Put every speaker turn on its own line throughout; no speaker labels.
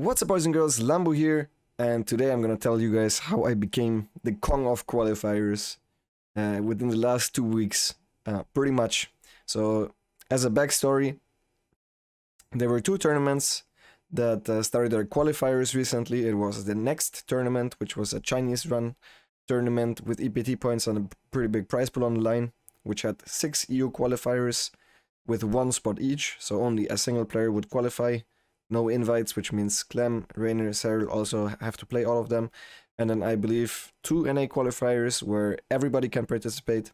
What's up, boys and girls? Lambo here, and today I'm gonna tell you guys how I became the KONG of Qualifiers within the last 2 weeks, pretty much. So, as a backstory, there were 2 tournaments that started their qualifiers recently. It was the next tournament, which was a Chinese run tournament with EPT points on a pretty big prize pool on the line, which had 6 EU qualifiers with 1 spot each, so only a single player would qualify. No invites, which means Clem, Rainer, Cyril also have to play all of them. And then I believe 2 NA qualifiers where everybody can participate.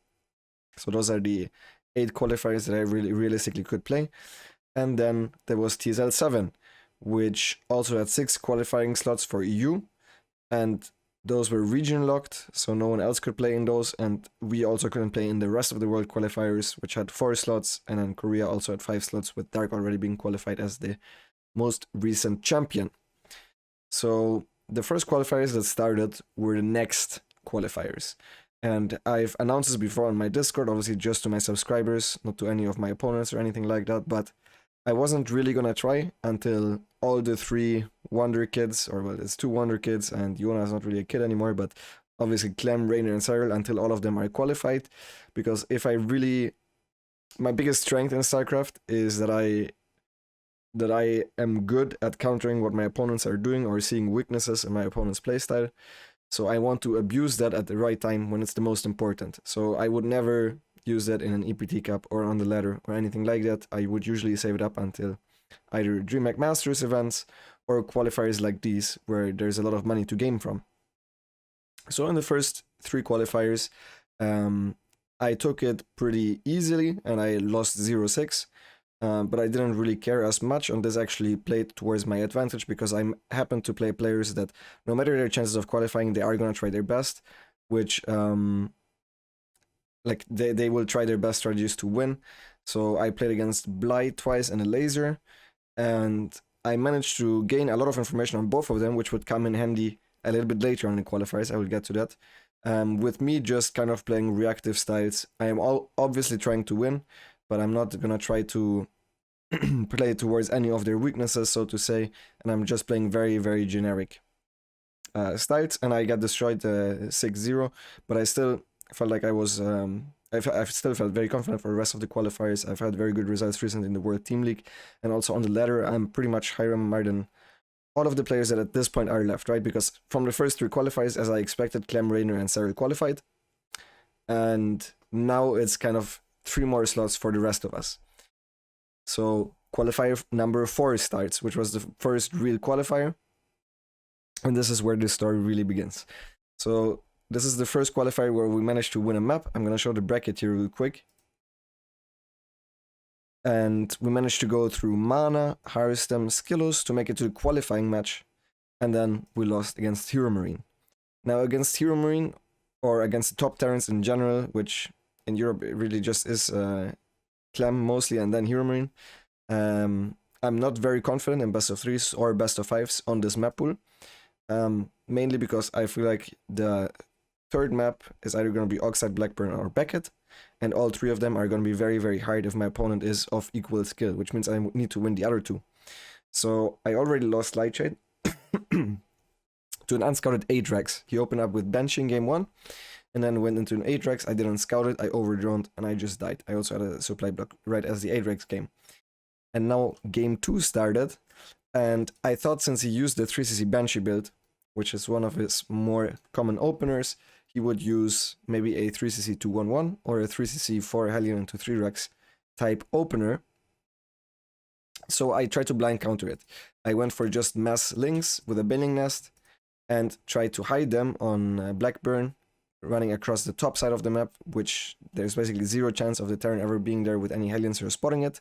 So those are the 8 qualifiers that I really realistically could play. And then there was TSL 7, which also had 6 qualifying slots for EU. And those were region locked, so no one else could play in those. And we also couldn't play in the rest of the world qualifiers, which had 4 slots. And then Korea also had 5 slots, with Dark already being qualified as the most recent champion. So the first qualifiers that started were the next qualifiers, and I've announced this before on my Discord, obviously just to my subscribers, not to any of my opponents or anything like that, but I wasn't really gonna try until all the 3 Wonder Kids, or well, it's 2 Wonder Kids, and Yona is not really a kid anymore, but obviously Clem, Rainer, and Cyril, until all of them are qualified. Because if I really, my biggest strength in StarCraft is that I am good at countering what my opponents are doing or seeing weaknesses in my opponent's playstyle. So I want to abuse that at the right time when it's the most important. So I would never use that in an EPT Cup or on the ladder or anything like that. I would usually save it up until either DreamHack Masters events or qualifiers like these, where there's a lot of money to game from. So in the first 3 qualifiers, I took it pretty easily and I lost 0-6. But I didn't really care as much, and this actually played towards my advantage because I happen to play players that, no matter their chances of qualifying, they are going to try their best, which, like, they will try their best strategies to win. So I played against Blight twice and a Laser, and I managed to gain a lot of information on both of them, which would come in handy a little bit later on in the qualifiers. I will get to that. With me just kind of playing reactive styles, I am obviously trying to win, but I'm not gonna try to play towards any of their weaknesses, so to say, and I'm just playing very, very generic styles, and I got destroyed 6-0, but I still felt like I was, I've still felt very confident for the rest of the qualifiers. I've had very good results recently in the World Team League, and also on the ladder, I'm pretty much higher than all of the players that at this point are left, right? Because from the first 3 qualifiers, as I expected, Clem, Rainer, and Cyril qualified, and now it's kind of 3 more slots for the rest of us. So qualifier number 4 starts, which was the first real qualifier. And this is where the story really begins. So this is the first qualifier where we managed to win a map. I'm going to show the bracket here real quick. And we managed to go through Mana, Harstem, Skillos to make it to the qualifying match. And then we lost against Hero Marine. Now against Hero Marine, or against the top Terrans in general, which in Europe, it really just is Clem mostly, and then Hero Marine. I'm not very confident in best of 3s or best of 5s on this map pool. Mainly because I feel like the 3rd map is either going to be Oxide, Blackburn, or Beckett. And all 3 of them are going to be very, very hard if my opponent is of equal skill, which means I need to win the other 2. So I already lost Lightshade to an unscouted Atrax. He opened up with benching game 1. And then went into an Atrax. I didn't scout it, I overdroned, and I just died. I also had a supply block right as the Atrax came. And now game 2 started, and I thought since he used the 3cc Banshee build, which is one of his more common openers, he would use maybe a 3cc 2-1-1 or a 3cc 4 Hellion into 3 Rex type opener. So I tried to blind counter it. I went for just mass links with a Billing Nest and tried to hide them on Blackburn, running across the top side of the map, which there's basically 0 chance of the Terran ever being there with any Hellions or spotting it,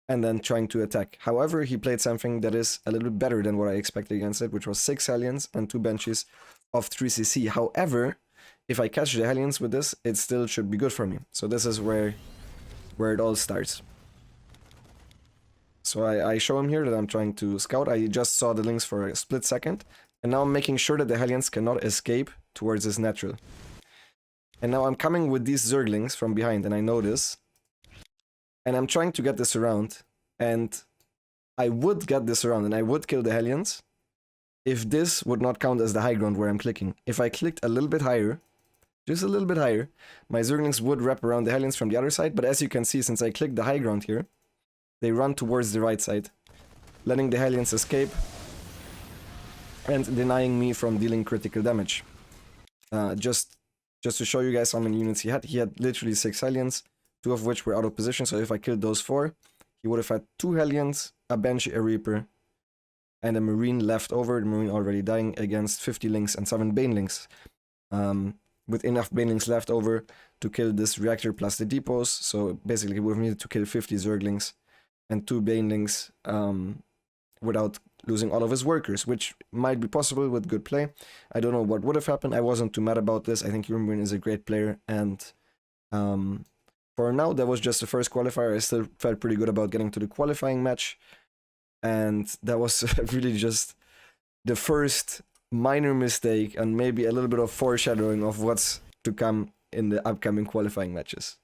and then trying to attack. However, he played something that is a little bit better than what I expected against it, which was 6 Hellions and 2 Benches of 3cc. However, if I catch the Hellions with this, it still should be good for me. So this is where it all starts. So I show him here that I'm trying to scout. I just saw the links for a split second, and now I'm making sure that the Hellions cannot escape towards his natural. And now I'm coming with these Zerglings from behind, and I know this. And I'm trying to get this around, and I would get this around, and I would kill the Hellions, if this would not count as the high ground where I'm clicking. If I clicked a little bit higher, just a little bit higher, my Zerglings would wrap around the Hellions from the other side, but as you can see, since I clicked the high ground here, they run towards the right side, letting the Hellions escape and denying me from dealing critical damage. Just to show you guys how many units he had literally 6 Hellions, 2 of which were out of position, so if I killed those 4, he would have had 2 Hellions, a Banshee, a Reaper, and a Marine left over, the Marine already dying against 50 Lynx and 7 Banelings. With enough Banelings left over to kill this reactor plus the depots, so basically we would have needed to kill 50 Zerglings and 2 Banelings without losing all of his workers, which might be possible with good play. I don't know what would have happened. I wasn't too mad about this. I think Urban is a great player, and for now, that was just the first qualifier. I still felt pretty good about getting to the qualifying match, and that was really just the first minor mistake and maybe a little bit of foreshadowing of what's to come in the upcoming qualifying matches.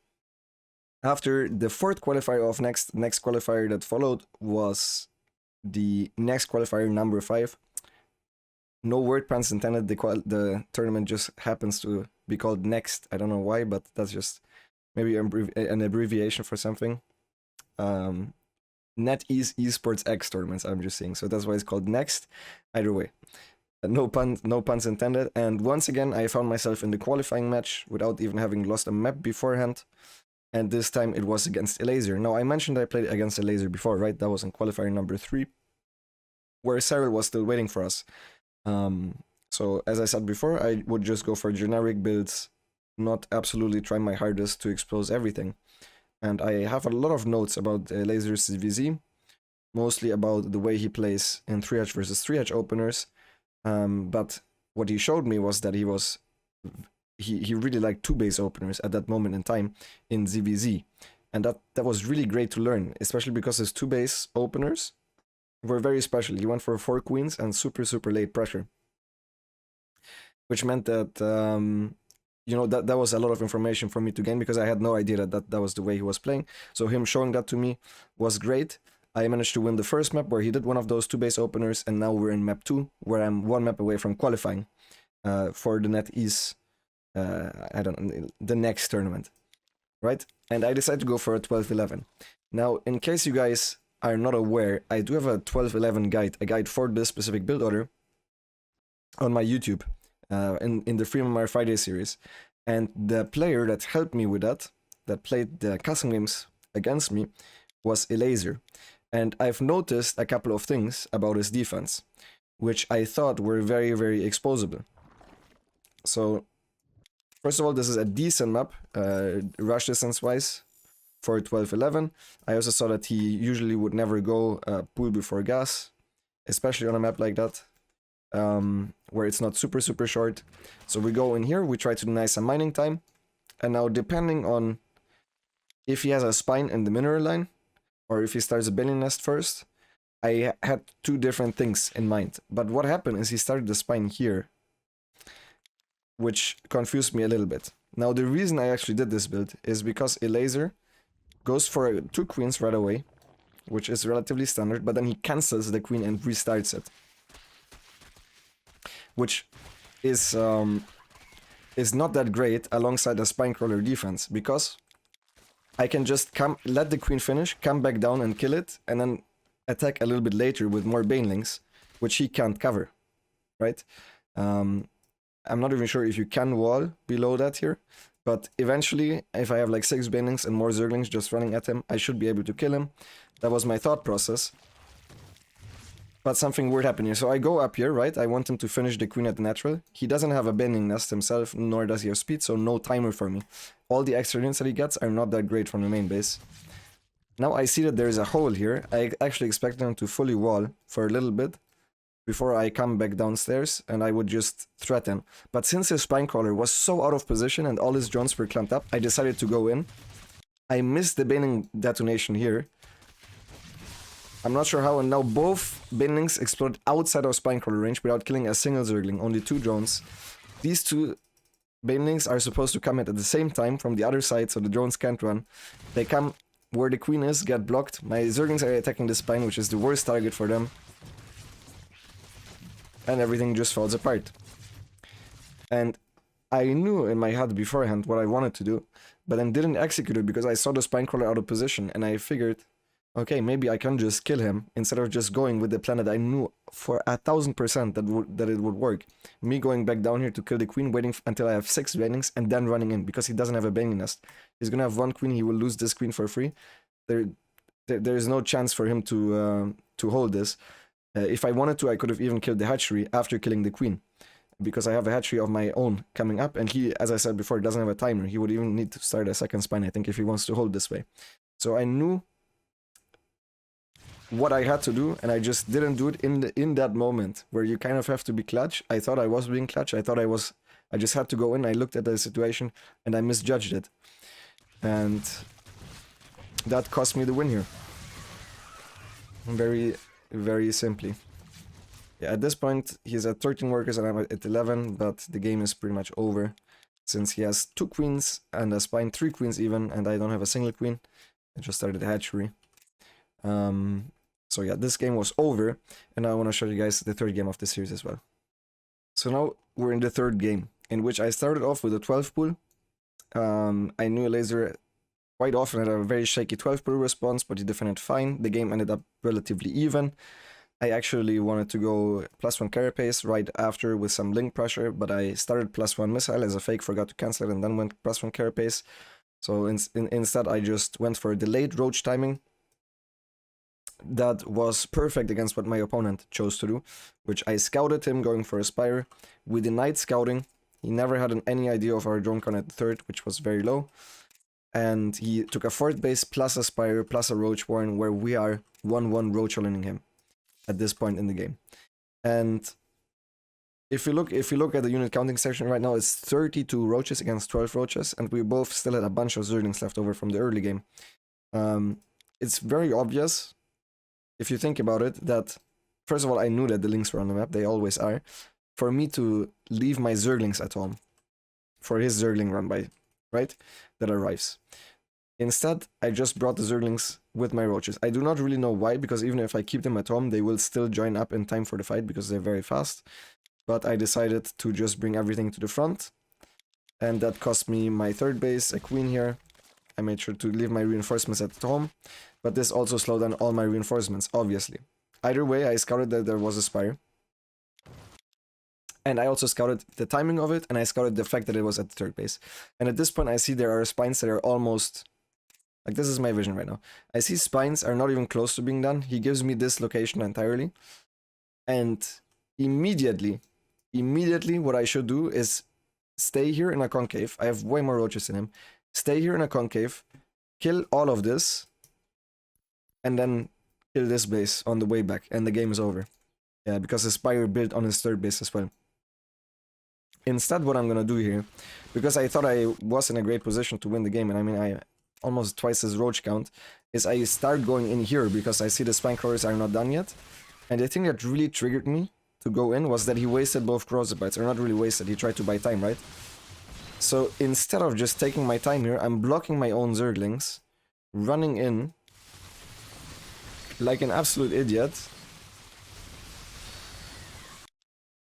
After the 4th qualifier of next qualifier that followed was the next qualifier, number 5. No word puns intended. The tournament just happens to be called Next. I don't know why, but that's just maybe an abbreviation for something. NetEase Esports X tournaments, I'm just saying. So that's why it's called Next. Either way. No puns intended. And once again, I found myself in the qualifying match without even having lost a map beforehand. And this time it was against Elazer. Now, I mentioned I played against Elazer before, right? That was in qualifier number 3, where Cyril was still waiting for us. So, as I said before, I would just go for generic builds, not absolutely try my hardest to expose everything. And I have a lot of notes about Elazer's CVZ, mostly about the way he plays in 3H versus 3H openers. But what he showed me was that he really liked 2-base openers at that moment in time in ZVZ. And that was really great to learn, especially because his 2-base openers were very special. He went for 4 queens and super late pressure. Which meant that, that was a lot of information for me to gain, because I had no idea that was the way he was playing. So him showing that to me was great. I managed to win the first map where he did one of those 2-base openers, and now we're in map 2, where I'm 1 map away from qualifying for the NetEase, the next tournament, right? And I decided to go for a 12-11. Now, in case you guys are not aware, I do have a 12-11 guide, a guide for this specific build order on my YouTube, in the Free MMR Friday series. And the player that helped me with that played the custom games against me, was Elazer. And I've noticed a couple of things about his defense, which I thought were very exposable. So, first of all, this is a decent map, rush distance-wise, for 12-11. I also saw that he usually would never go pool before gas, especially on a map like that, where it's not super short. So we go in here, we try to deny some mining time, and now depending on if he has a spine in the mineral line, or if he starts a building nest first, I had 2 different things in mind. But what happened is he started the spine here, which confused me a little bit. Now, the reason I actually did this build is because Elazer goes for 2 queens right away, which is relatively standard, but then he cancels the queen and restarts it, which is not that great alongside a spinecrawler defense, because I can just let the queen finish, come back down and kill it, and then attack a little bit later with more banelings, which he can't cover, right? I'm not even sure if you can wall below that here, but eventually, if I have like 6 banelings and more Zerglings just running at him, I should be able to kill him. That was my thought process. But something weird happened here. So I go up here, right? I want him to finish the queen at the natural. He doesn't have a bending nest himself, nor does he have speed, so no timer for me. All the extra units that he gets are not that great from the main base. Now I see that there is a hole here. I actually expected him to fully wall for a little bit before I come back downstairs, and I would just threaten. But since his spinecrawler was so out of position and all his drones were clamped up, I decided to go in. I missed the bending detonation here. I'm not sure how, and now both banelings explode outside of spinecrawler range without killing a single Zergling, only 2 drones. These 2 banelings are supposed to come in at the same time from the other side, so the drones can't run. They come where the queen is, get blocked. My Zerglings are attacking the spine, which is the worst target for them. and everything just falls apart. And I knew in my head beforehand what I wanted to do, but then didn't execute it because I saw the Spinecrawler out of position, and I figured, okay, maybe I can just kill him instead of just going with the plan that I knew for 1000% that it would work. Me going back down here to kill the queen, waiting until I have 6 banings, and then running in because he doesn't have a banging nest. He's gonna have 1 queen. He will lose this queen for free. There is no chance for him to hold this. If I wanted to, I could have even killed the hatchery after killing the queen, because I have a hatchery of my own coming up, and he, as I said before, doesn't have a timer. He would even need to start a second spine, I think, if he wants to hold this way. So I knew what I had to do, and I just didn't do it in that moment where you kind of have to be clutch. I thought I was being clutch. I just had to go in. I looked at the situation and I misjudged it, and that cost me the win here. Very, very simply. Yeah, at this point he's at 13 workers and I'm at 11, but the game is pretty much over since he has 2 queens and a spine, 3 queens even, and I don't have a single queen. I just started the hatchery. So yeah, this game was over, and now I want to show you guys the third game of the series as well. So now we're in the third game, in which I started off with a 12 pool. I knew Laser quite often had a very shaky 12 pool response, but he defended fine. The game ended up relatively even. I actually wanted to go +1 carapace right after with some link pressure, but I started +1 missile as a fake, forgot to cancel it, and then went +1 carapace. So instead I just went for a delayed roach timing. That was perfect against what my opponent chose to do, which I scouted him going for a Spire. We denied scouting. He never had any idea of our drone count at the third, which was very low. And he took a 4th base plus a Spire plus a Roach Warren, where we are 1-1 Roach All-inning him at this point in the game. And if you look at the unit counting section right now, it's 32 roaches against 12 roaches, and we both still had a bunch of Zerglings left over from the early game. It's very obvious, if you think about it, that first of all, I knew that the links were on the map, they always are, for me to leave my Zerglings at home for his Zergling run by, right, that arrives. Instead, I just brought the Zerglings with my roaches. I do not really know why, because even if I keep them at home, they will still join up in time for the fight because they're very fast. But I decided to just bring everything to the front, and that cost me my 3rd base, a queen here. I made sure to leave my reinforcements at home, but this also slowed down all my reinforcements, obviously. Either way, I scouted that there was a Spire. And I also scouted the timing of it, and I scouted the fact that it was at the 3rd base. And at this point, I see there are spines that are almost... Like, this is my vision right now. I see spines are not even close to being done. He gives me this location entirely. And immediately what I should do is stay here in a concave. I have way more roaches in him. Stay here in a concave, kill all of this, and then kill this base on the way back, and the game is over. Yeah, because the Spire built on his 3rd base as well. Instead, what I'm gonna do here, because I thought I was in a great position to win the game, and I mean, I almost twice his roach count, is I start going in here because I see the Spinecrawlers are not done yet. And the thing that really triggered me to go in was that he wasted both Crossbites, or not really wasted, he tried to buy time, right? So instead of just taking my time here, I'm blocking my own Zerglings, running in like an absolute idiot,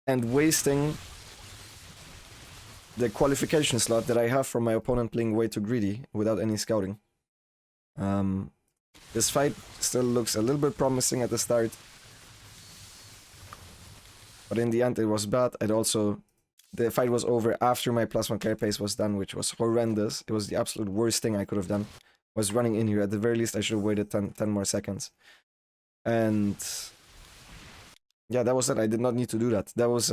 and wasting the qualification slot that I have from my opponent playing way too greedy without any scouting. This fight still looks a little bit promising at the start, but in the end it was bad. The fight was over after my +1 carapace was done, which was horrendous. It was the absolute worst thing I could have done, was running in here. At the very least, I should have waited 10 more seconds. And yeah, that was it. I did not need to do that. That was,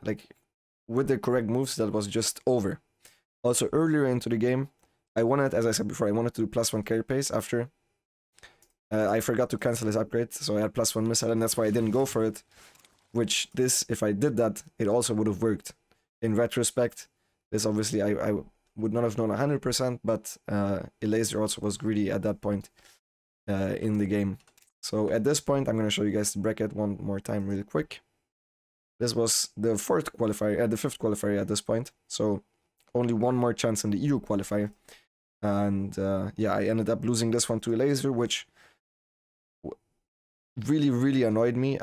like, with the correct moves, that was just over. Also, earlier into the game, I wanted, as I said before, I wanted to do +1 carapace after. I forgot to cancel his upgrade, so I had +1 missile, and that's why I didn't go for it. Which this, if I did that, it also would have worked. In retrospect, this obviously I would not have known 100%, but Elaser also was greedy at that point in the game. So at this point, I'm going to show you guys the bracket one more time really quick. This was the 5th qualifier at this point, so only one more chance in the EU qualifier. And yeah, I ended up losing this one to Elaser, which really, really annoyed me.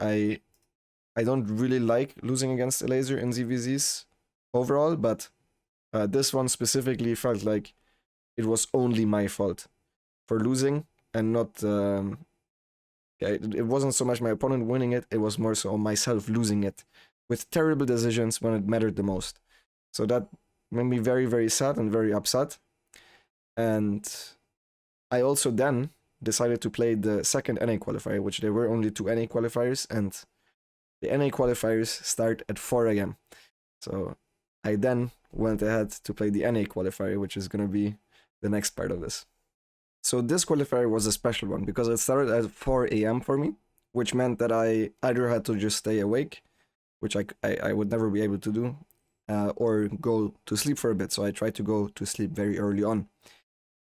I I don't really like losing against a laser in ZVZs overall, but this one specifically felt like it was only my fault for losing, and not it wasn't so much my opponent winning it, it was more so myself losing it with terrible decisions when it mattered the most. So that made me very, very sad and very upset. And I also then decided to play the second NA qualifier, which there were only 2 NA qualifiers, and the NA qualifiers start at 4 AM. So I then went ahead to play the NA qualifier, which is going to be the next part of this. So this qualifier was a special one because it started at 4 AM for me, which meant that I either had to just stay awake, which I would never be able to do, or go to sleep for a bit. So I tried to go to sleep very early on.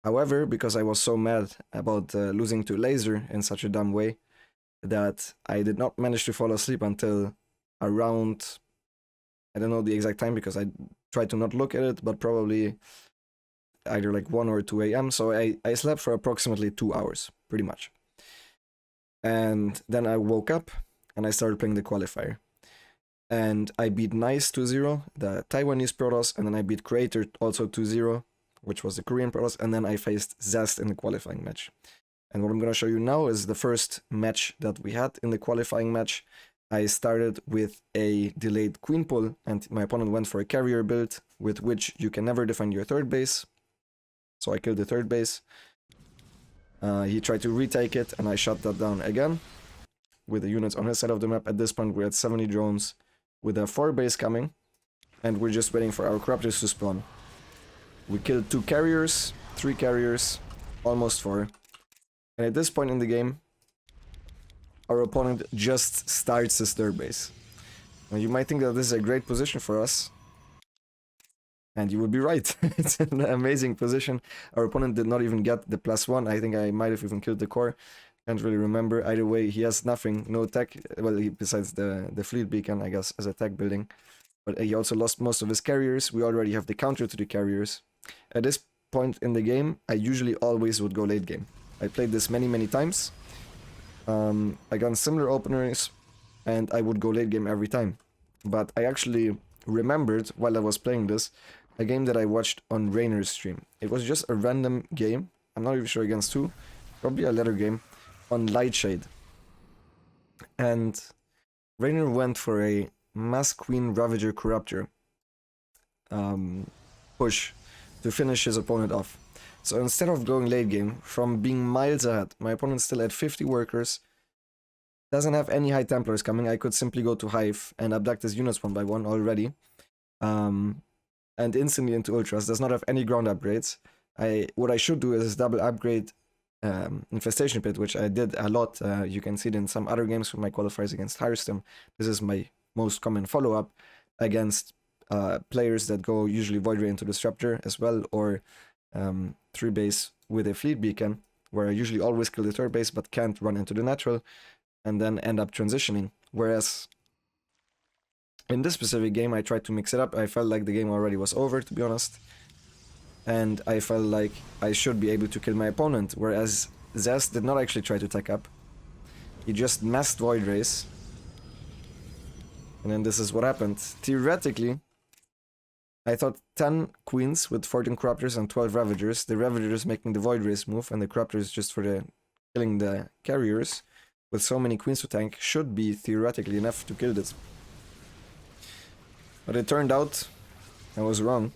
However, because I was so mad about losing to Laser in such a dumb way, that I did not manage to fall asleep until around, I don't know the exact time because I tried to not look at it, but probably either like 1 or 2 AM. So I slept for approximately 2 hours, pretty much. And then I woke up and I started playing the qualifier. And I beat Nice 2-0, the Taiwanese Protoss, and then I beat Creator also 2-0, which was the Korean Protoss, and then I faced Zest in the qualifying match. And what I'm going to show you now is the first match that we had in the qualifying match. I started with a delayed queen pull, and my opponent went for a carrier build, with which you can never defend your third base. So I killed the third base. He tried to retake it, and I shot that down again, with the units on his side of the map. At this point, we're at 70 drones, with a 4 base coming, and we're just waiting for our corruptors to spawn. We killed 2 carriers, 3 carriers, almost 4. And at this point in the game, our opponent just starts his third base. Now you might think that this is a great position for us, and you would be right. It's an amazing position. Our opponent did not even get the +1. I think I might have even killed the core. Can't really remember. Either way, he has nothing, no tech. Well, besides the fleet beacon, I guess, as a tech building. But he also lost most of his carriers. We already have the counter to the carriers. At this point in the game, I usually always would go late game. I played this many, many times against similar openers, and I would go late game every time. But I actually remembered, while I was playing this, a game that I watched on Rainer's stream. It was just a random game, I'm not even sure against who, probably a ladder game, on Lightshade. And Rainer went for a Mass Queen Ravager Corruptor push to finish his opponent off. So instead of going late game, from being miles ahead, my opponent still had 50 workers, doesn't have any High Templars coming. I could simply go to Hive and abduct his units 1 by 1 already. And instantly into Ultras, does not have any ground upgrades. What I should do is double upgrade Infestation Pit, which I did a lot. You can see it in some other games from my qualifiers against Hearthstone. This is my most common follow-up against players that go usually Void Ray into Disruptor as well, or 3 base with a fleet beacon, where I usually always kill the third base but can't run into the natural and then end up transitioning. Whereas in this specific game, I tried to mix it up. I felt like the game already was over, to be honest, and I felt like I should be able to kill my opponent, whereas Zest did not actually try to tech up. He just massed Void Rays, and then this is what happened. Theoretically, I thought 10 queens with 14 corruptors and 12 ravagers. The ravagers making the Void Race move, and the corruptors just for the killing the carriers. With so many queens to tank, should be theoretically enough to kill this. But it turned out I was wrong,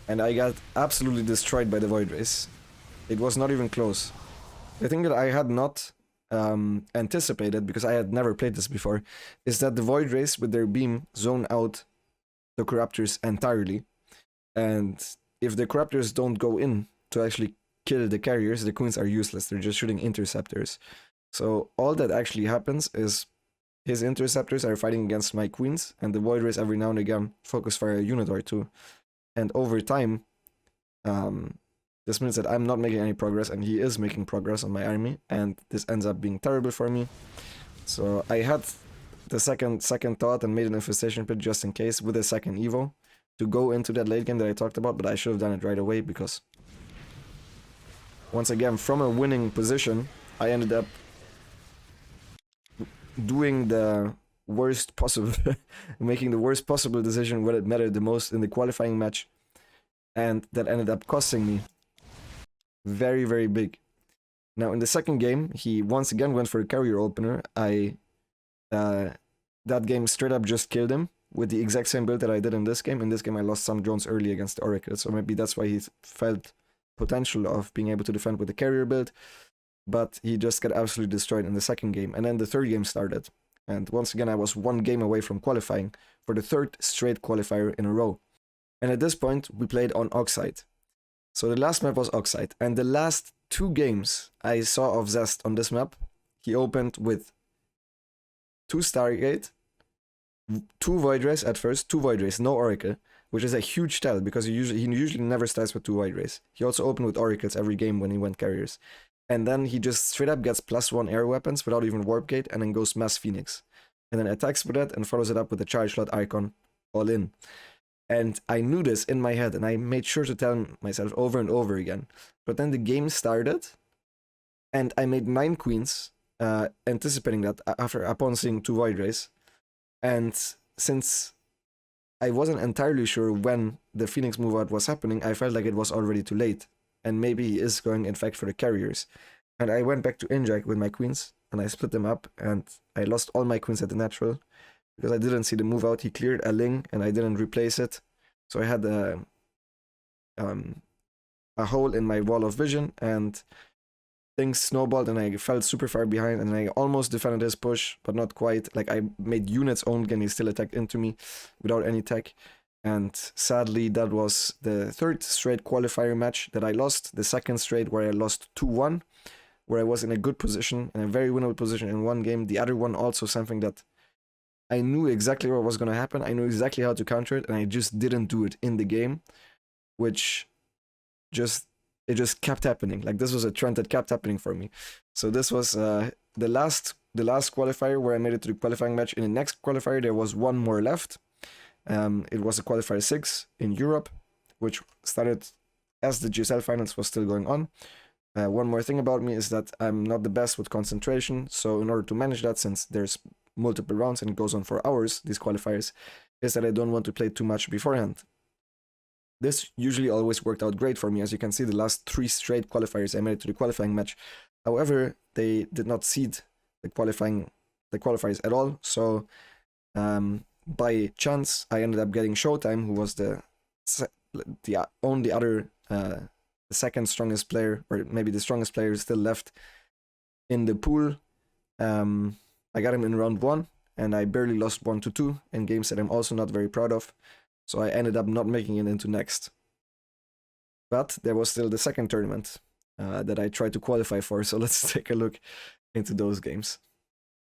and I got absolutely destroyed by the Void Race. It was not even close. The thing that I had not anticipated, because I had never played this before, is that the Void Race with their beam zone out the corruptors entirely, and if the corruptors don't go in to actually kill the carriers, the queens are useless. They're just shooting interceptors. So all that actually happens is his interceptors are fighting against my queens, and the Void Rays every now and again focus fire a unit or two, and over time this means that I'm not making any progress, and he is making progress on my army, and this ends up being terrible for me. So I had the second thought and made an Infestation Pit just in case with a second Evo to go into that late game that I talked about, but I should have done it right away, because once again, from a winning position, I ended up doing the worst possible, making the worst possible decision when it mattered the most in the qualifying match, and that ended up costing me very, very big. Now in the second game, he once again went for a carrier opener. That game straight up just killed him with the exact same build that I did in this game. In this game, I lost some drones early against the Oracle, so maybe that's why he felt potential of being able to defend with the carrier build, but he just got absolutely destroyed in the second game. And then the third game started, and once again, I was one game away from qualifying for the third straight qualifier in a row. And at this point, we played on Oxide. So the last map was Oxide, and the last 2 games I saw of Zest on this map, he opened with 2 Stargate, 2 Void Rays at first, 2 Void Rays, no Oracle, which is a huge tell because he usually never starts with 2 Void Rays. He also opened with Oracles every game when he went carriers. And then he just straight up gets +1 air weapons without even Warp Gate, and then goes Mass Phoenix. And then attacks with that and follows it up with a Charge Slot Icon, all in. And I knew this in my head, and I made sure to tell myself over and over again. But then the game started, and I made 9 queens, anticipating that upon seeing 2 Void Rays. And since I wasn't entirely sure when the Phoenix move out was happening, I felt like it was already too late. And maybe he is going, in fact, for the carriers. And I went back to inject with my queens, and I split them up, and I lost all my queens at the natural, because I didn't see the move out. He cleared a Ling, and I didn't replace it. So I had a hole in my wall of vision, and things snowballed, and I fell super far behind, and I almost defended his push, but not quite. Like, I made units owned, and he still attacked into me without any tech. And sadly, that was the third straight qualifier match that I lost. The second straight where I lost 2-1, where I was in a good position, in a very winnable position in one game. The other one also something that I knew exactly what was going to happen. I knew exactly how to counter it, and I just didn't do it in the game, which it just kept happening. Like, this was a trend that kept happening for me. So this was the last qualifier where I made it to the qualifying match. In the next qualifier, there was one more left. It was a qualifier 6 in Europe, which started as the GSL finals was still going on. One more thing about me is that I'm not the best with concentration, so in order to manage that, since there's multiple rounds and it goes on for hours, these qualifiers, is that I don't want to play too much beforehand. This usually always worked out great for me. As you can see, the last 3 straight qualifiers I made it to the qualifying match. However, they did not seed the qualifiers at all, so by chance, I ended up getting Showtime, who was the only other, the second strongest player, or maybe the strongest player still left in the pool. I got him in round 1, and I barely lost 1-2 in games that I'm also not very proud of. So I ended up not making it into next. But there was still the second tournament that I tried to qualify for, so let's take a look into those games.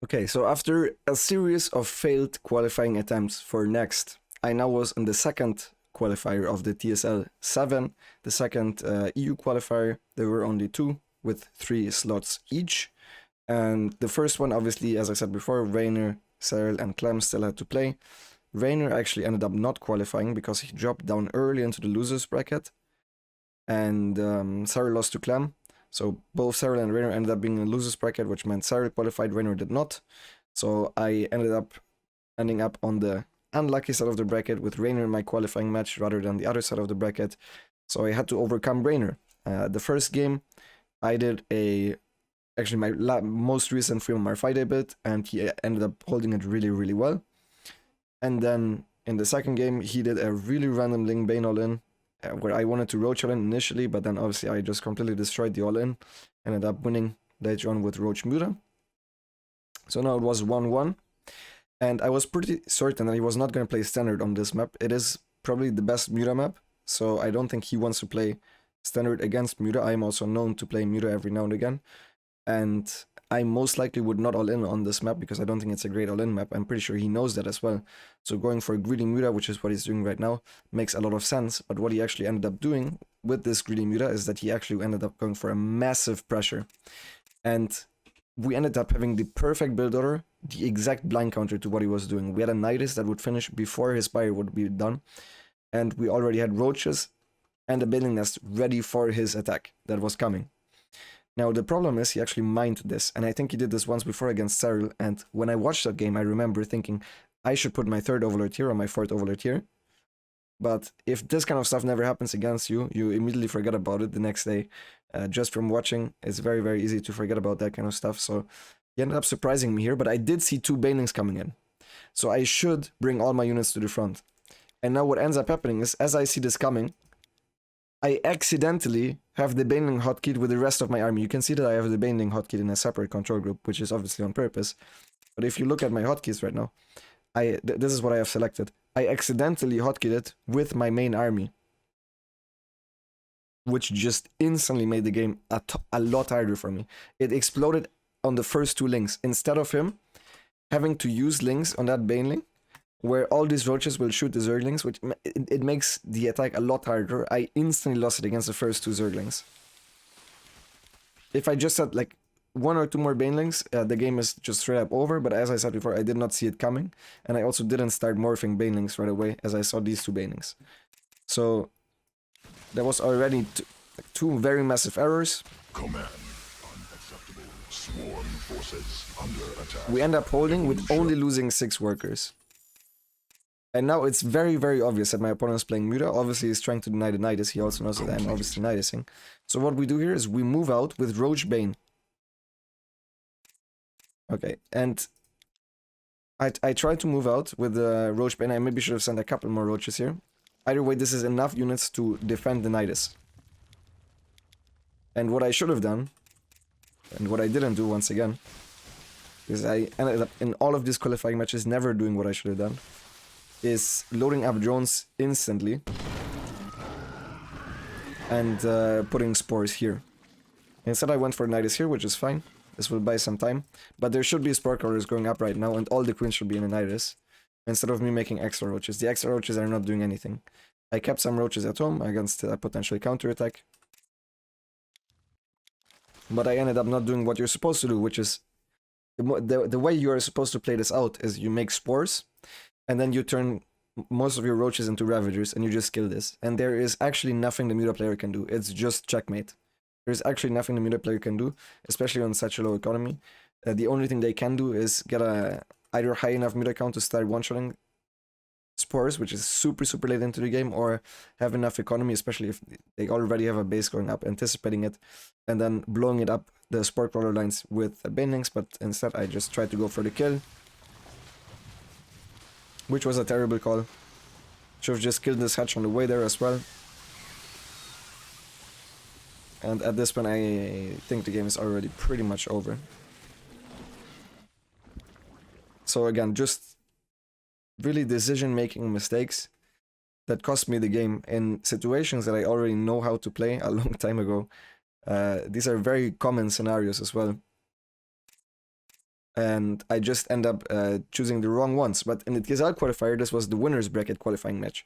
Okay, so after a series of failed qualifying attempts for next, I now was in the second qualifier of the TSL 7, the second EU qualifier. There were only 2 with 3 slots each. And the first one, obviously, as I said before, Rainer, Cyril, and Clem still had to play. Rainer actually ended up not qualifying because he dropped down early into the losers bracket. And Cyril lost to Clem. So both Cyril and Rainer ended up being in the losers bracket, which meant Cyril qualified, Rainer did not. So I ending up on the unlucky side of the bracket with Rainer in my qualifying match rather than the other side of the bracket. So I had to overcome Rainer. The first game, I did actually my most recent Freeman Marfide build, and he ended up holding it really, really well. And then in the second game, he did a really random Ling Bane all-in, where I wanted to Roach all-in initially, but then obviously I just completely destroyed the all-in. Ended up winning later on with Roach Muta. So now it was 1-1. And I was pretty certain that he was not going to play Standard on this map. It is probably the best Muta map, so I don't think he wants to play Standard against Muta. I am also known to play Muta every now and again. And I most likely would not all-in on this map because I don't think it's a great all-in map. I'm pretty sure he knows that as well. So going for a greedy Muta, which is what he's doing right now, makes a lot of sense. But what he actually ended up doing with this greedy Muta is that he actually ended up going for a massive pressure. And we ended up having the perfect build order, the exact blind counter to what he was doing. We had a Nidus that would finish before his Spire would be done. And we already had Roaches and a Building Nest ready for his attack that was coming. Now, the problem is he actually mined this, and I think he did this once before against Cyril, and when I watched that game, I remember thinking, I should put my 3rd Overlord here or my 4th Overlord here. But if this kind of stuff never happens against you, you immediately forget about it the next day. Just from watching, it's very, very easy to forget about that kind of stuff. So he ended up surprising me here, but I did see 2 Banelings coming in. So I should bring all my units to the front. And now what ends up happening is, as I see this coming, I accidentally have the Baneling hotkeyed with the rest of my army. You can see that I have the Baneling hotkeyed in a separate control group, which is obviously on purpose. But if you look at my hotkeys right now, this is what I have selected. I accidentally hotkeyed it with my main army, which just instantly made the game a lot harder for me. It exploded on the first 2 links. Instead of him having to use links on that Baneling, where all these roaches will shoot the Zerglings, which it makes the attack a lot harder. I instantly lost it against the first 2 Zerglings. If I just had like 1 or 2 more Banelings, the game is just straight up over, but as I said before, I did not see it coming, and I also didn't start morphing Banelings right away as I saw these 2 Banelings. So there was already 2 very massive errors.
Command unacceptable. Sworn forces under attack.
We end up holding with only losing 6 workers. And now it's very, very obvious that my opponent is playing Muta. Obviously, he's trying to deny the Nidus. He also knows that I'm obviously Nidusing. So what we do here is we move out with Roach Bane. Okay, and I tried to move out with the Roach Bane. I maybe should have sent a couple more Roaches here. Either way, this is enough units to defend the Nidus. And what I should have done, and what I didn't do once again, is I ended up in all of these qualifying matches never doing what I should have done, is loading up drones instantly and putting spores here. Instead I went for Nidus here, which is fine. This will buy some time. But there should be spore crawlers going up right now, and all the queens should be in a Nidus, instead of me making extra roaches. The extra roaches are not doing anything. I kept some roaches at home against a potential counterattack. But I ended up not doing what you're supposed to do, which is the way you are supposed to play this out is you make spores, and then you turn most of your roaches into Ravagers, and you just kill this. And there is actually nothing the Muta player can do. It's just checkmate. There's actually nothing the Muta player can do, especially on such a low economy. The only thing they can do is get a either high enough Muta count to start one-shotting spores, which is super, super late into the game, or have enough economy, especially if they already have a base going up, anticipating it, and then blowing it up the spore crawler lines with Banelings. But instead, I just tried to go for the kill, which was a terrible call. Should have just killed this hatch on the way there as well. And at this point, I think the game is already pretty much over. So again, just really decision-making mistakes that cost me the game in situations that I already know how to play a long time ago. These are very common scenarios as well. And I just end up choosing the wrong ones. But in the KSL qualifier, this was the winner's bracket qualifying match.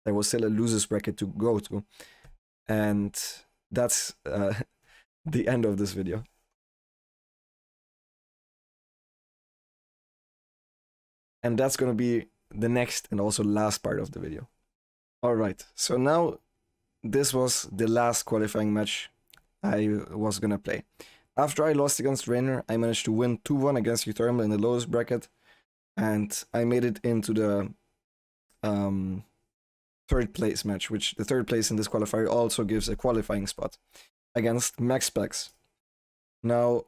There was still a loser's bracket to go to. And that's the end of this video. And that's going to be the next and also last part of the video. Alright, so now this was the last qualifying match I was going to play. After I lost against Rainer, I managed to win 2-1 against Uthermal in the lowest bracket. And I made it into the third place match, which the third place in this qualifier also gives a qualifying spot against MaxPax. Now,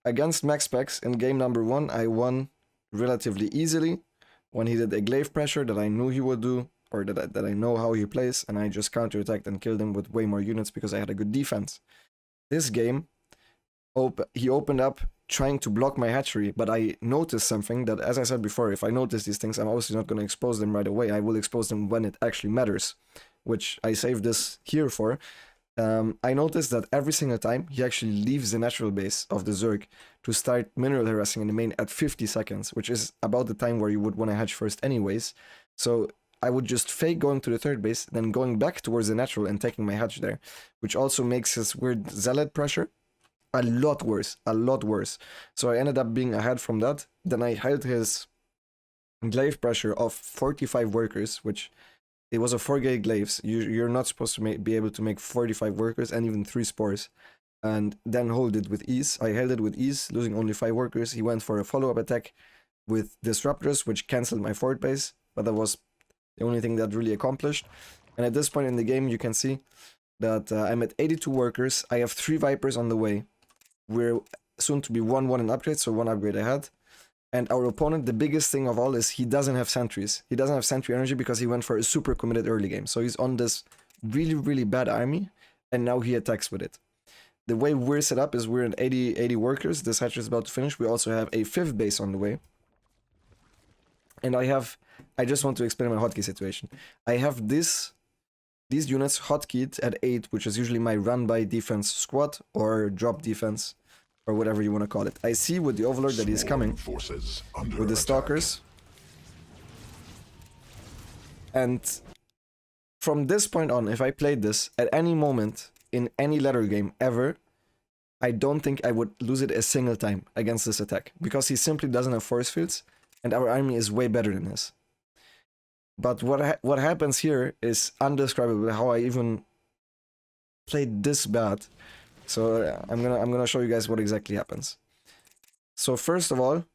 against MaxPax in game number 1, I won relatively easily when he did a glaive pressure that I knew he would do, or that I know how he plays, and I just counterattacked and killed him with way more units because I had a good defense. This game, he opened up trying to block my hatchery, but I noticed something that, as I said before, if I notice these things, I'm obviously not going to expose them right away. I will expose them when it actually matters, which I saved this here for. I noticed that every single time he actually leaves the natural base of the Zerg to start mineral harassing in the main at 50 seconds, which is about the time where you would want to hatch first anyways. So I would just fake going to the third base, then going back towards the natural and taking my hatch there, which also makes his weird zealot pressure a lot worse, a lot worse. So I ended up being ahead from that. Then I held his glaive pressure of 45 workers, which it was a 4 gate glaives. You're not supposed to be able to make 45 workers and even 3 spores and then hold it with ease. I held it with ease, losing only 5 workers. He went for a follow-up attack with disruptors, which cancelled my fort base, but that was the only thing that really accomplished. And at this point in the game, you can see that I'm at 82 workers. I have 3 Vipers on the way. We're soon to be 1-1 in upgrade, so 1 upgrade ahead. And our opponent, the biggest thing of all is he doesn't have sentries. He doesn't have sentry energy because he went for a super committed early game. So he's on this really, really bad army, and now he attacks with it. The way we're set up is we're in 80 workers. This hatchery is about to finish. We also have a 5th base on the way. And I just want to explain my hotkey situation. I have these units hotkeyed at 8, which is usually my run-by defense squad or drop defense, or whatever you want to call it. I see with the Overlord that he's coming with the Stalkers. And from this point on, if I played this at any moment in any ladder game ever, I don't think I would lose it a single time against this attack, because he simply doesn't have force fields, and our army is way better than his. But what happens here is undescribable, how I even played this bad. So I'm gonna show you guys what exactly happens. So first of all,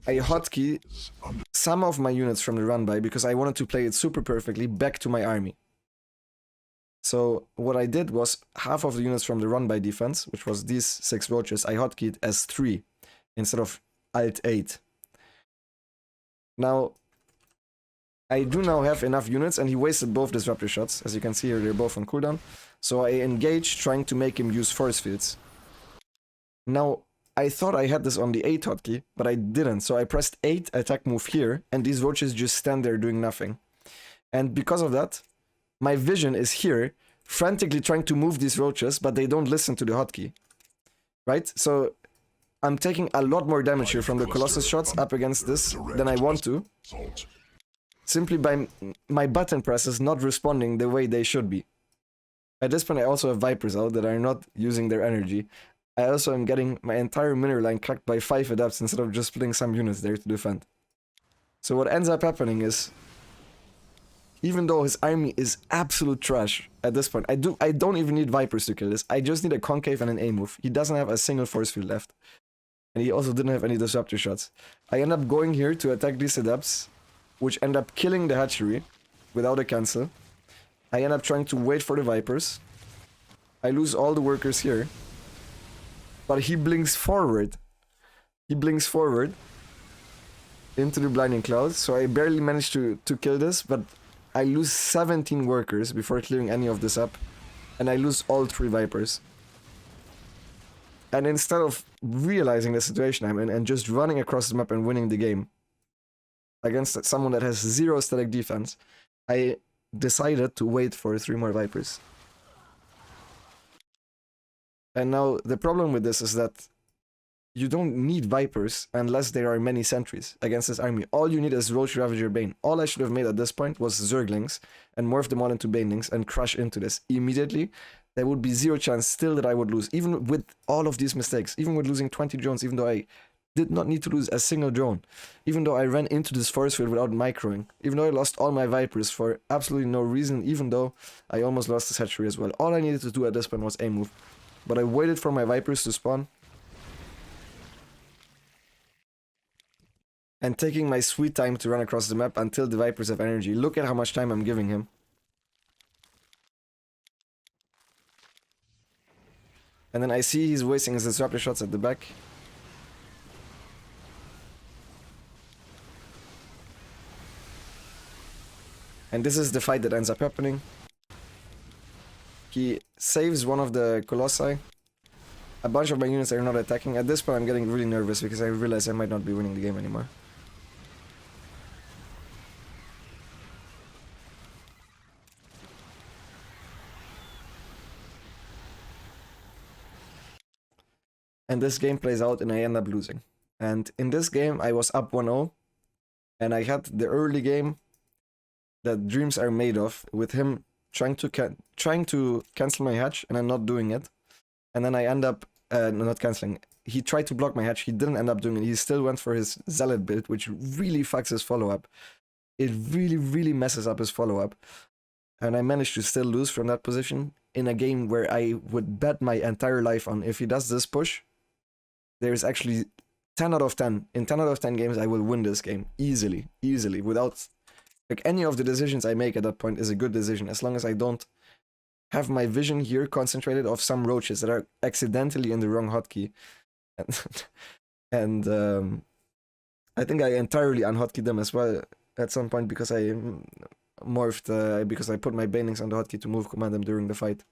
I hotkey some of my units from the run-by because I wanted to play it super perfectly back to my army. So what I did was half of the units from the run-by defense, which was these 6 roaches, I hotkeyed as 3 instead of Alt 8. Now, I do now have enough units, and he wasted both disruptor shots. As you can see here, they're both on cooldown. So I engaged, trying to make him use force fields. Now, I thought I had this on the 8 hotkey, but I didn't. So I pressed 8, attack move here, and these roaches just stand there doing nothing. And because of that, my vision is here, frantically trying to move these roaches, but they don't listen to the hotkey. Right? So I'm taking a lot more damage here from the Colossus shots up against this than I want to. Simply by my button presses not responding the way they should be. At this point I also have Vipers out that are not using their energy. I also am getting my entire mineral line cracked by 5 adapts instead of just putting some units there to defend. So what ends up happening is, even though his army is absolute trash at this point, I don't even need Vipers to kill this. I just need a concave and an A move. He doesn't have a single force field left. And he also didn't have any disruptor shots. I end up going here to attack these adapts, which end up killing the hatchery without a cancel. I end up trying to wait for the Vipers. I lose all the workers here. But he blinks forward. He blinks forward into the blinding cloud. So I barely managed to kill this, but I lose 17 workers before clearing any of this up. And I lose all 3 Vipers. And instead of realizing the situation I'm in and just running across the map and winning the game against someone that has 0 static defense, I decided to wait for 3 more Vipers. And now the problem with this is that you don't need Vipers unless there are many sentries against this army. All you need is Roach Ravager Bane. All I should have made at this point was Zerglings and morph them all into Banelings and crush into this immediately. There would be 0 chance still that I would lose, even with all of these mistakes, even with losing 20 drones, even though I did not need to lose a single drone, even though I ran into this force field without microing, even though I lost all my Vipers for absolutely no reason, even though I almost lost this hatchery as well. All I needed to do at this point was A move, but I waited for my Vipers to spawn, and taking my sweet time to run across the map until the Vipers have energy. Look at how much time I'm giving him. And then I see he's wasting his disruptor shots at the back. And this is the fight that ends up happening. He saves one of the Colossi. A bunch of my units are not attacking. At this point I'm getting really nervous because I realize I might not be winning the game anymore. And this game plays out and I end up losing. And in this game I was up 1-0. And I had the early game that dreams are made of, with him trying to cancel my hatch and I'm not doing it. And then I end up not canceling. He tried to block my hatch. He didn't end up doing it. He still went for his Zealot build, which really fucks his follow-up. It really, really messes up his follow-up. And I managed to still lose from that position, in a game where I would bet my entire life on if he does this push, there's actually 10 out of 10. In 10 out of 10 games, I will win this game easily, without, like, any of the decisions I make at that point is a good decision, as long as I don't have my vision here concentrated of some roaches that are accidentally in the wrong hotkey. And I think I entirely unhotkeyed them as well at some point because I morphed, because I put my banelings on the hotkey to move command them during the fight.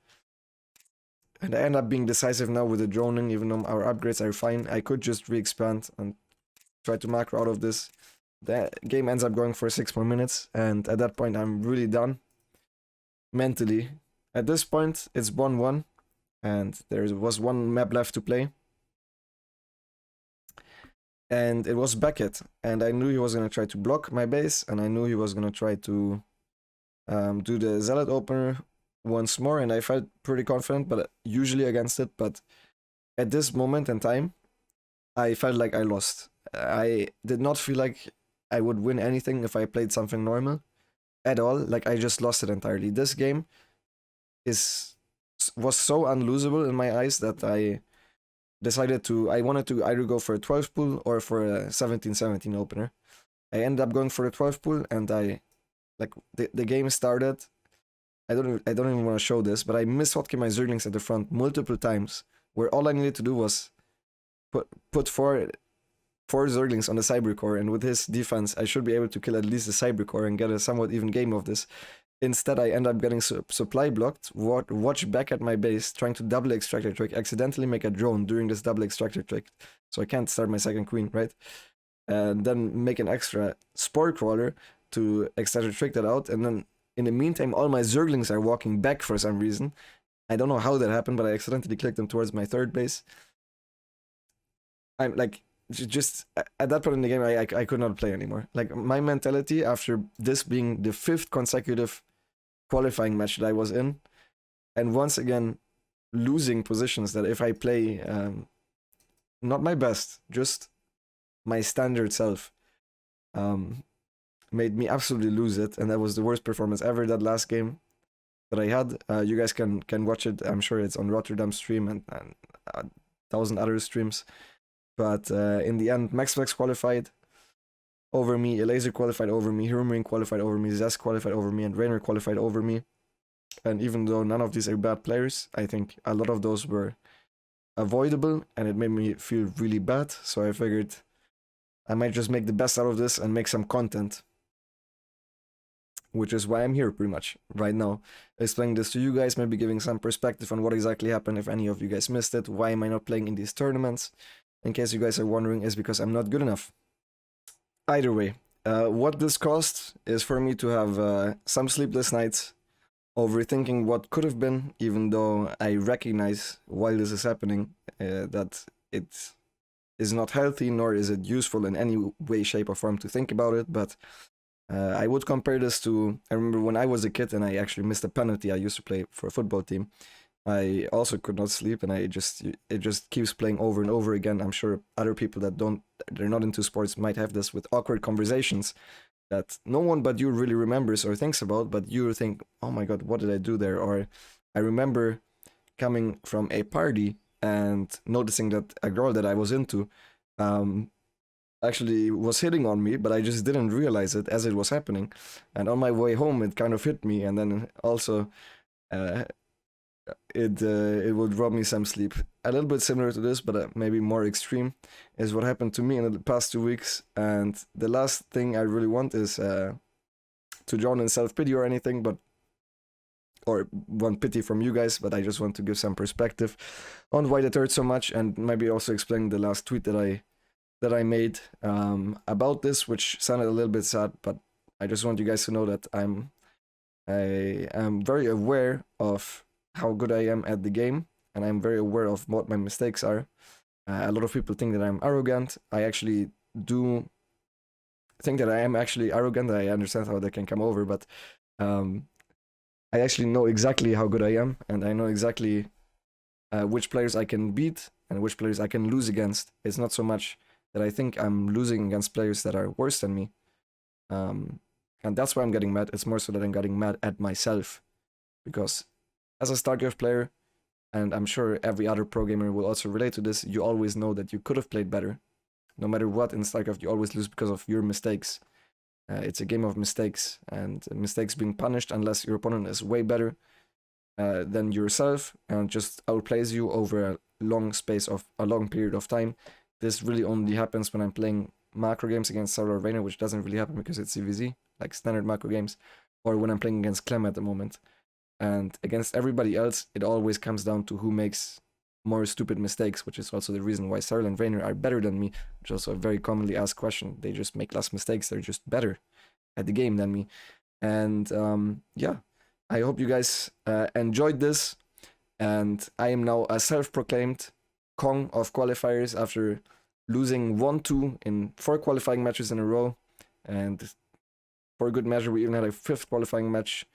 And I end up being decisive now with the droning, even though our upgrades are fine. I could just re-expand and try to macro out of this. The game ends up going for 6 more minutes, and at that point I'm really done. Mentally. At this point, it's 1-1, and there was one map left to play. And it was Beckett, and I knew he was going to try to block my base, and I knew he was going to try to do the Zealot opener once more, and I felt pretty confident, but usually against it. But at this moment in time, I felt like I lost. I did not feel like I would win anything if I played something normal at all. Like, I just lost it entirely. This game was so unlosable in my eyes that I decided I wanted to either go for a 12 pool or for a 17-17 opener. I ended up going for a 12 pool, and the game started. I don't even want to show this, but I mishotkeyed my Zerglings at the front multiple times, where all I needed to do was put four Zerglings on the Cybercore, and with his defense, I should be able to kill at least the Cybercore and get a somewhat even game of this. Instead, I end up getting supply blocked, watch back at my base, trying to double extractor trick, accidentally make a drone during this double extractor trick, so I can't start my second queen, right? And then make an extra Spore Crawler to extractor trick that out, and then in the meantime, all my Zerglings are walking back for some reason. I don't know how that happened, but I accidentally clicked them towards my third base. I'm like, just at that point in the game, I could not play anymore. Like, my mentality after this being the 5th consecutive qualifying match that I was in, and once again losing positions that if I play not my best, just my standard self, made me absolutely lose it, and that was the worst performance ever, that last game that I had. You guys can watch it. I'm sure it's on Rotterdam stream and 1,000 other streams. But in the end, Maxflex qualified over me, Elaser qualified over me, Hero Marine qualified over me, Zest qualified over me, and Rainer qualified over me. And even though none of these are bad players, I think a lot of those were avoidable, and it made me feel really bad. So I figured I might just make the best out of this and make some content, which is why I'm here pretty much right now, explaining this to you guys, maybe giving some perspective on what exactly happened if any of you guys missed it. Why am I not playing in these tournaments? In case you guys are wondering, is because I'm not good enough. Either way, what this cost is for me to have some sleepless nights, overthinking what could have been, even though I recognize while this is happening that it is not healthy, nor is it useful in any way, shape, or form to think about it. But I would compare this to, I remember when I was a kid and I actually missed a penalty. I used to play for a football team. I also could not sleep, and it just keeps playing over and over again. I'm sure other people that they're not into sports might have this with awkward conversations that no one but you really remembers or thinks about, but you think, oh my god, what did I do there? Or I remember coming from a party and noticing that a girl that I was into actually was hitting on me, but I just didn't realize it as it was happening. And on my way home, it kind of hit me, and then also it would rob me some sleep. A little bit similar to this, but maybe more extreme, is what happened to me in the past 2 weeks. And the last thing I really want is to drown in self-pity or anything, or want pity from you guys, but I just want to give some perspective on why it hurt so much, and maybe also explain the last tweet that I made about this, which sounded a little bit sad, but I just want you guys to know that I am very aware of how good I am at the game, and I'm very aware of what my mistakes are. A lot of people think that I'm arrogant. I actually do think that I am actually arrogant. I understand how that can come over, but I actually know exactly how good I am, and I know exactly which players I can beat and which players I can lose against. It's not so much that I think I'm losing against players that are worse than me, and that's why I'm getting mad. It's more so that I'm getting mad at myself, because as a StarCraft player, and I'm sure every other pro gamer will also relate to this, you always know that you could have played better. No matter what in StarCraft, you always lose because of your mistakes. It's a game of mistakes, and mistakes being punished unless your opponent is way better than yourself and just outplays you over a long period of time. This really only happens when I'm playing macro games against Solar Rainer, which doesn't really happen because it's CVZ, like standard macro games, or when I'm playing against Clem at the moment. And against everybody else, it always comes down to who makes more stupid mistakes, which is also the reason why Cyril and Rainer are better than me, which is also a very commonly asked question. They just make less mistakes. They're just better at the game than me. And yeah, I hope you guys enjoyed this. And I am now a self-proclaimed KONG of Qualifiers after losing 1-2 in 4 qualifying matches in a row. And for a good measure, we even had a 5th qualifying match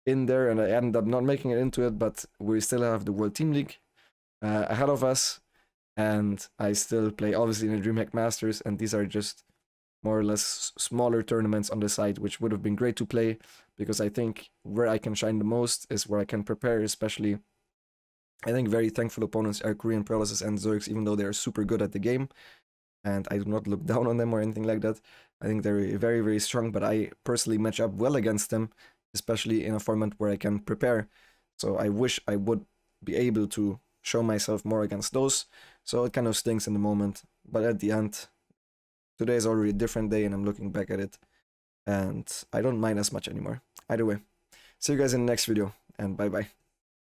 in there, and I ended up not making it into it, but we still have the World Team League ahead of us, and I still play obviously in the DreamHack Masters, and these are just more or less smaller tournaments on the side, which would have been great to play, because I think where I can shine the most is where I can prepare, especially I think very thankful opponents are Korean Paralysis and Zergs, even though they are super good at the game, and I do not look down on them or anything like that. I think they're very, very strong, but I personally match up well against them, especially in a format where I can prepare. So I wish I would be able to show myself more against those. So it kind of stinks in the moment. But at the end, today is already a different day and I'm looking back at it. And I don't mind as much anymore. Either way, see you guys in the next video and bye bye.